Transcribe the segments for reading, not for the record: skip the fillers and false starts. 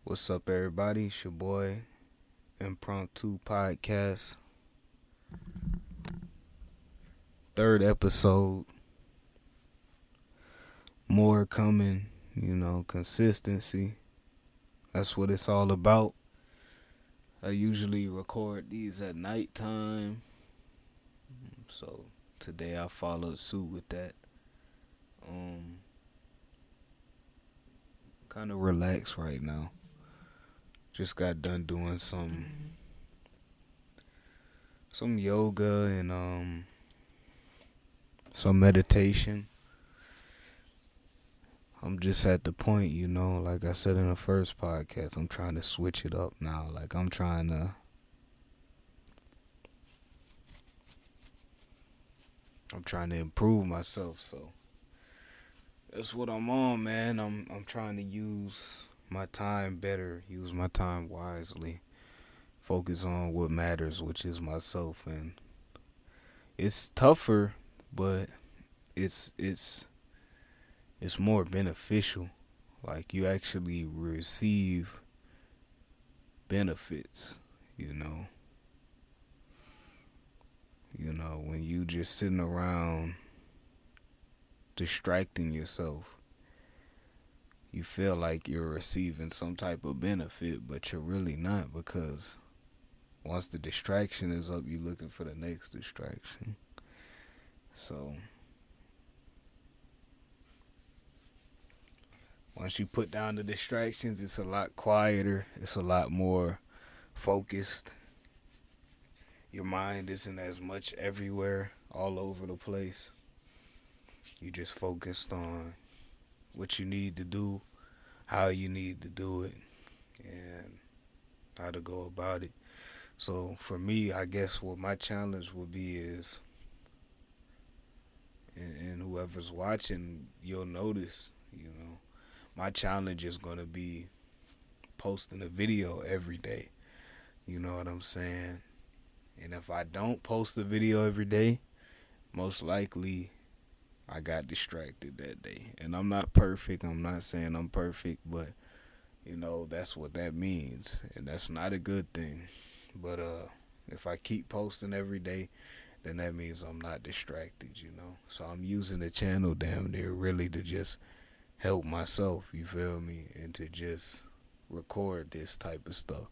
What's up, everybody? It's your boy, Impromptu Podcast. Third episode. More coming, consistency. That's what it's all about. I usually record these at nighttime. So today I followed suit with that. Kind of relaxed right now. Just got done doing some yoga and some meditation. I'm just at the point, like I said in the first podcast, I'm trying to switch it up now. Like I'm trying to improve myself. So that's what I'm on, man. I'm trying to use my time better, use my time wisely, focus on what matters, which is myself. And it's tougher, but it's more beneficial. Like you actually receive benefits, you know. When you just sitting around distracting yourself, you feel like you're receiving some type of benefit, but you're really not, because once the distraction is up, you're looking for the next distraction. So once you put down the distractions, it's a lot quieter, it's a lot more focused. Your mind isn't as much everywhere, all over the place. You just focused on what you need to do, how you need to do it, and how to go about it. So for me, I guess what my challenge would be is, and whoever's watching, you'll notice, my challenge is going to be posting a video every day. You know what I'm saying? And if I don't post a video every day, most likely I got distracted that day. And I'm not perfect. I'm not saying I'm perfect, but that's what that means. And that's not a good thing. But if I keep posting every day, then that means I'm not distracted. So I'm using the channel damn near really to just help myself, you feel me? And to just record this type of stuff.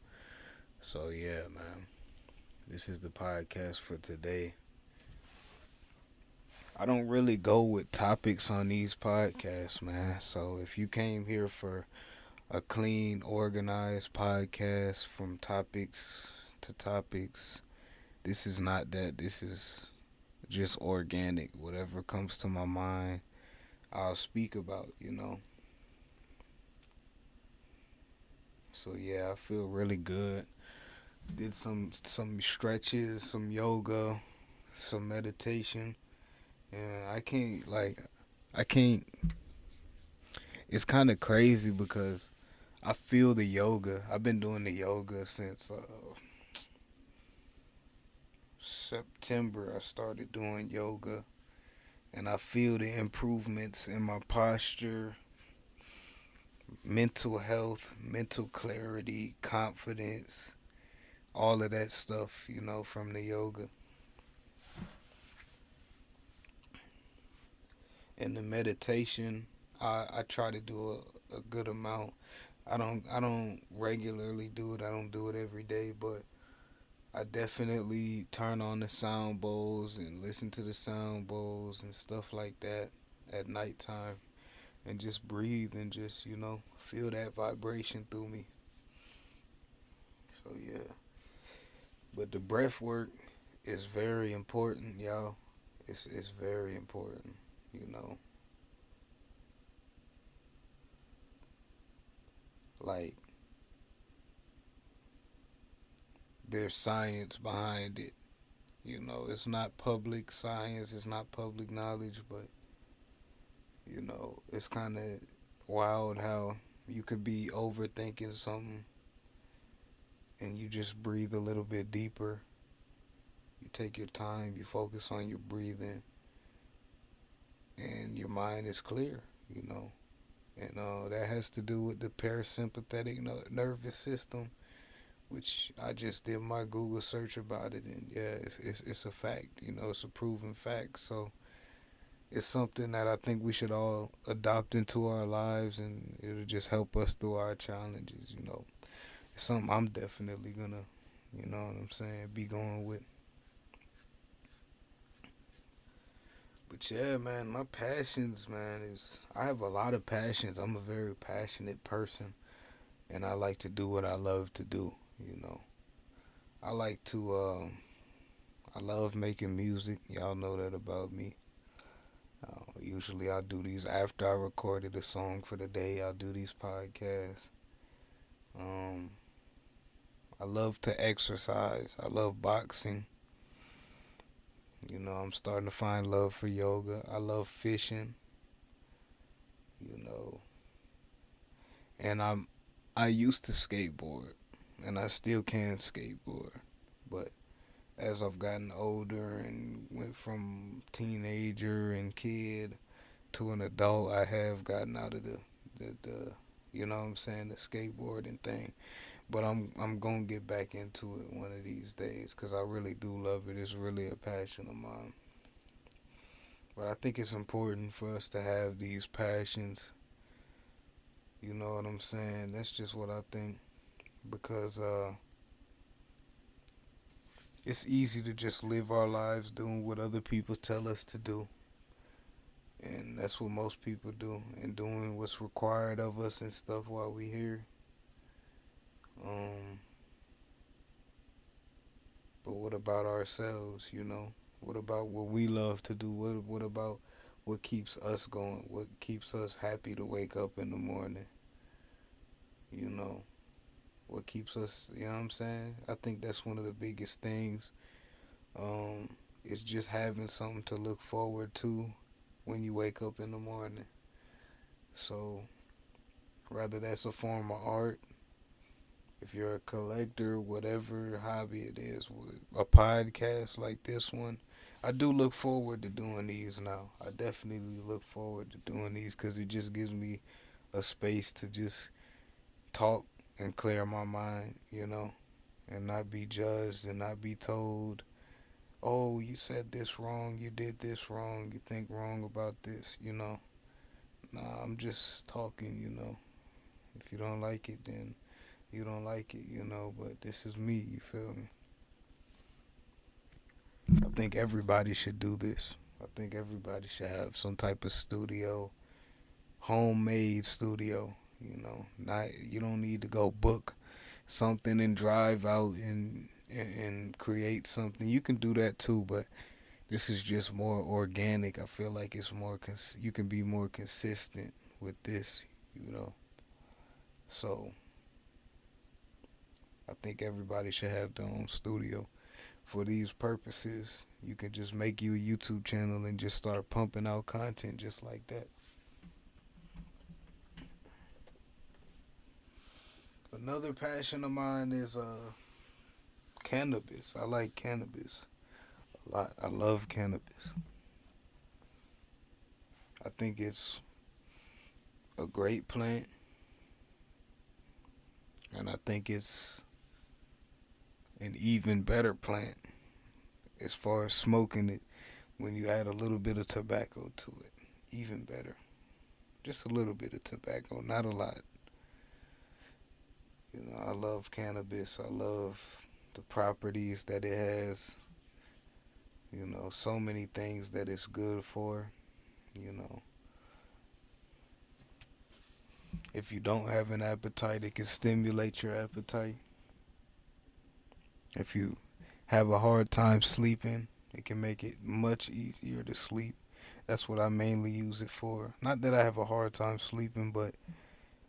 So yeah, man. This is the podcast for today. I don't really go with topics on these podcasts, man. So if you came here for a clean, organized podcast from topics to topics, this is not that. This is just organic. Whatever comes to my mind, I'll speak about. So yeah, I feel really good. Did some stretches, some yoga, some meditation. And I can't. It's kind of crazy because I feel the yoga. I've been doing the yoga since September. I started doing yoga, and I feel the improvements in my posture, mental health, mental clarity, confidence, all of that stuff, from the yoga. And the meditation, I try to do a good amount. I don't regularly do it. I don't do it every day, but I definitely turn on the sound bowls and listen to the sound bowls and stuff like that at nighttime, and just breathe and just feel that vibration through me. So yeah, but the breath work is very important, y'all. It's very important, you know. Like, there's science behind it. It's not public science, it's not public knowledge, but it's kind of wild how you could be overthinking something and you just breathe a little bit deeper. You take your time, you focus on your breathing, and your mind is clear. you know. And that has to do with the parasympathetic nervous system, which I just did my Google search about it, and yeah, it's a fact. You know, it's a proven fact. So it's something that I think we should all adopt into our lives, and it'll just help us through our challenges. You know, it's something I'm definitely gonna, you know what I'm saying, be going with. But yeah, man, my passions, man, is I have a lot of passions. I'm a very passionate person, and I like to do what I love to do. You know, I like to. I love making music. Y'all know that about me. Usually, I do these after I recorded a song for the day. I'll do these podcasts. Um, I love to exercise. I love boxing. You know, I'm starting to find love for yoga. I love fishing. You know, and I used to skateboard, and I still can skateboard, but as I've gotten older and went from teenager and kid to an adult, I have gotten out of the you know what I'm saying, the skateboarding thing. But I'm gonna get back into it one of these days because I really do love it. It's really a passion of mine. But I think it's important for us to have these passions. You know what I'm saying? That's just what I think because it's easy to just live our lives doing what other people tell us to do. And that's what most people do, and doing what's required of us and stuff while we here. Um, but what about ourselves? You know, what about what we love to do? What about what keeps us going? What keeps us happy to wake up in the morning? You know, what keeps us? You know what I'm saying? I think that's one of the biggest things. Um, it's just having something to look forward to when you wake up in the morning. So whether that's a form of art, if you're a collector, whatever hobby it is, with a podcast like this one, I do look forward to doing these now. I definitely look forward to doing these because it just gives me a space to just talk and clear my mind, you know, and not be judged and not be told, oh, you said this wrong, you did this wrong, you think wrong about this, you know. Nah, I'm just talking, you know. If you don't like it, then you don't like it, you know, but this is me, you feel me? I think everybody should do this. I think everybody should have some type of studio, homemade studio, you know. Not you don't need to go book something and drive out and create something. You can do that too, but this is just more organic. I feel like it's more you can be more consistent with this, you know. So, I think everybody should have their own studio. For these purposes, you can just make you a YouTube channel and just start pumping out content just like that. Another passion of mine is cannabis. I like cannabis a lot. I love cannabis. I think it's a great plant, and I think it's an even better plant as far as smoking it when you add a little bit of tobacco to it. Even better. Just a little bit of tobacco, not a lot. You know, I love cannabis. I love the properties that it has. You know, so many things that it's good for. You know, if you don't have an appetite, it can stimulate your appetite. If you have a hard time sleeping, it can make it much easier to sleep. That's what I mainly use it for. Not that I have a hard time sleeping, but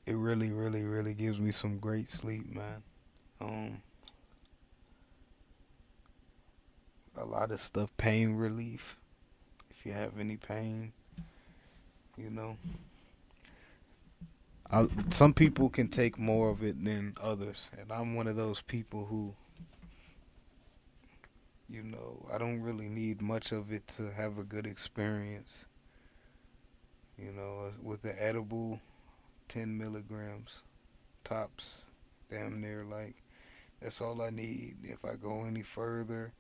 it really, really, really gives me some great sleep, man. Um, a lot of stuff, pain relief. If you have any pain, you know, some people can take more of it than others, and I'm one of those people who, you know, I don't really need much of it to have a good experience. with the edible 10 milligrams tops, damn near like that's all I need. If I go any further,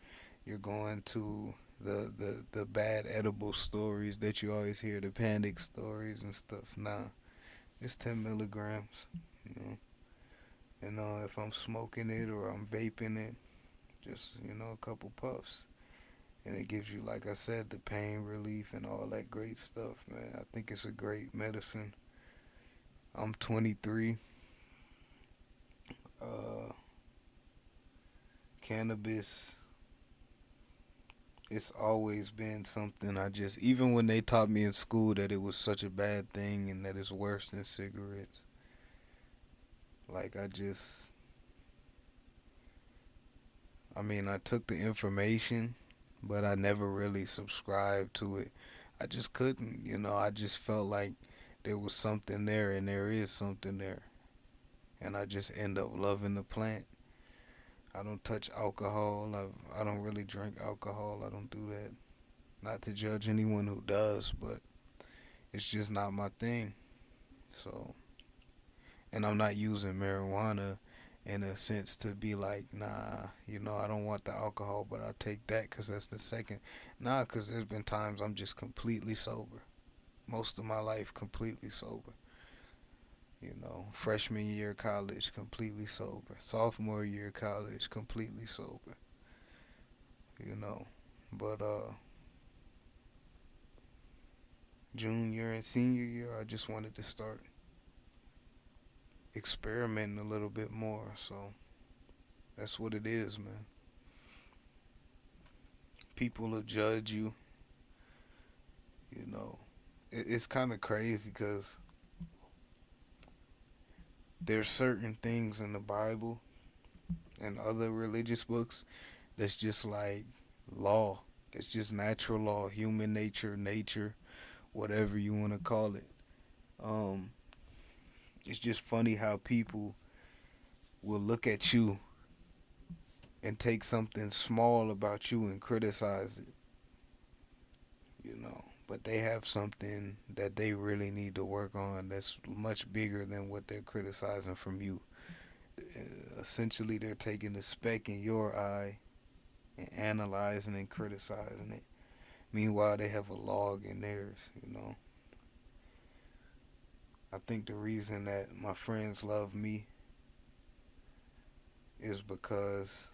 you're going to the bad edible stories that you always hear, the panic stories and stuff. Nah, it's 10 milligrams. You know, if I'm smoking it or I'm vaping it, just a couple puffs, and it gives you, like I said, the pain relief and all that great stuff, man. I think it's a great medicine. I'm 23. Uh, Cannabis, it's always been something I just, even when they taught me in school that it was such a bad thing and that it's worse than cigarettes, like I mean, I took the information, but I never really subscribed to it. I just couldn't, I just felt like there was something there, and there is something there. And I just end up loving the plant. I don't touch alcohol. I don't really drink alcohol. I don't do that. Not to judge anyone who does, but it's just not my thing. So, and I'm not using marijuana in a sense to be like, nah, I don't want the alcohol, but I'll take that because that's the second. Nah, because there's been times I'm just completely sober. Most of my life, completely sober. Freshman year of college, completely sober. Sophomore year of college, completely sober. You know, but junior and senior year, I just wanted to start experimenting a little bit more. So that's what it is, man. People will judge you. You know, it's kind of crazy because there's certain things in the Bible and other religious books that's just like law. It's just natural law, human nature, whatever you want to call it. Um, it's just funny how people will look at you and take something small about you and criticize it. But they have something that they really need to work on that's much bigger than what they're criticizing from you. Essentially, they're taking the speck in your eye and analyzing and criticizing it. Meanwhile, they have a log in theirs. I think the reason that my friends love me is because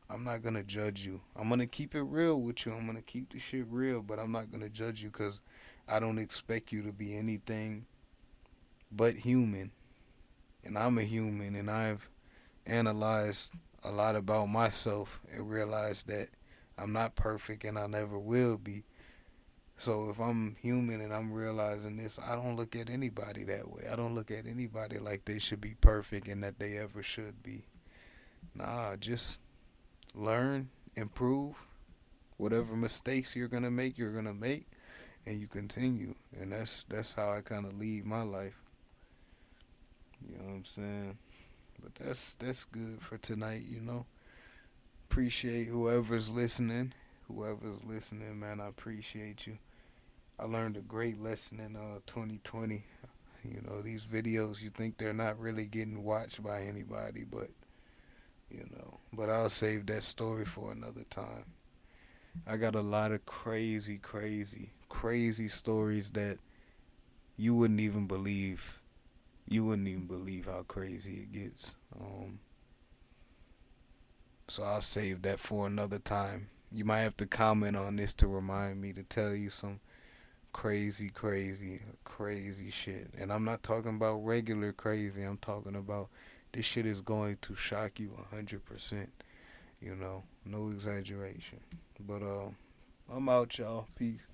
I'm not gonna judge you. I'm gonna keep it real with you. I'm gonna keep the shit real, but I'm not gonna judge you because I don't expect you to be anything but human. And I'm a human, and I've analyzed a lot about myself and realized that I'm not perfect and I never will be. So if I'm human and I'm realizing this, I don't look at anybody that way. I don't look at anybody like they should be perfect and that they ever should be. Nah, just learn, improve. Whatever mistakes you're gonna make, and you continue. And that's how I kind of lead my life. You know what I'm saying? But that's good for tonight. Appreciate whoever's listening. Whoever's listening, man, I appreciate you. I learned a great lesson in 2020. These videos, you think they're not really getting watched by anybody, but I'll save that story for another time. I got a lot of crazy, crazy, crazy stories that you wouldn't even believe. You wouldn't even believe how crazy it gets. So I'll save that for another time. You might have to comment on this to remind me to tell you some crazy, crazy, crazy shit. And I'm not talking about regular crazy. I'm talking about this shit is going to shock you 100%. No exaggeration. But I'm out, y'all. Peace.